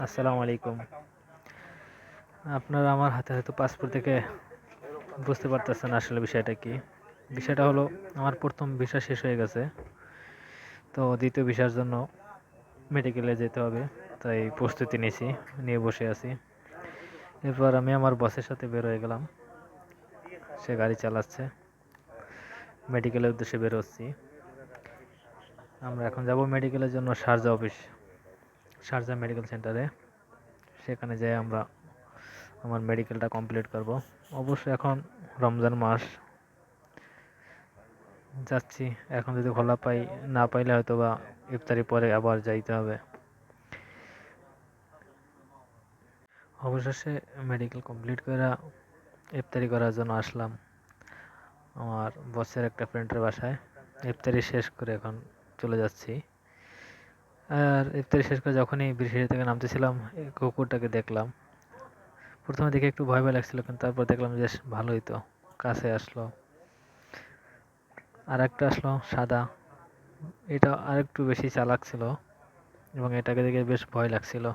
আসসালামু আলাইকুম। আপনারা আমার হাতে হয়তো পাসপোর্ট দেখে বুঝতে পারতেছেন আসলে বিষয়টা কি। বিষয়টা হলো আমার প্রথম ভিসা শেষ হয়ে গেছে। তো দ্বিতীয় ভিসার জন্য মেডিকেলে যেতে হবে। তাই প্রস্তুতি নিয়েছি, নিয়ে বসে আছি। এরপর আমি আমার বসের সাথে বের হয়ে গেলাম। সে গাড়ি চালাচ্ছে। মেডিকেলের উদ্দেশ্যে বের হচ্ছি। আমরা এখন যাব মেডিকেলের জন্য শারজা অফিস, শারজা মেডিকেল সেন্টারে। সেখানে যেয়ে আমরা আমার মেডিকেলটা কমপ্লিট করব। অবশ্যই এখন রমজান মাস যাচ্ছি। এখন যদি খোলা পাই, না পাইলে হয়তো বা ইফতারি পরে আবার যাইতে হবে। অবশেষে মেডিকেল কমপ্লিট করে ইফতারি করার জন্য আসলাম আমার বসের একটা ফ্রেন্ডের বাসায়। ইফতারি শেষ করে এখন চলে যাচ্ছি। আর ইফতারি শেষ করে যখনই সিঁড়ি থেকে নামতেছিলাম, এই কুকুরটাকে দেখলাম। প্রথমে দেখে একটু ভয় ভয় লাগছিল, কিন্তু তারপর দেখলাম বেশ ভালোই তো। কাছে আসলো, আর একটা আসলো সাদা। এটা আরেকটু বেশি চালাক ছিল এবং এটাকে দেখে বেশ ভয় লাগছিল।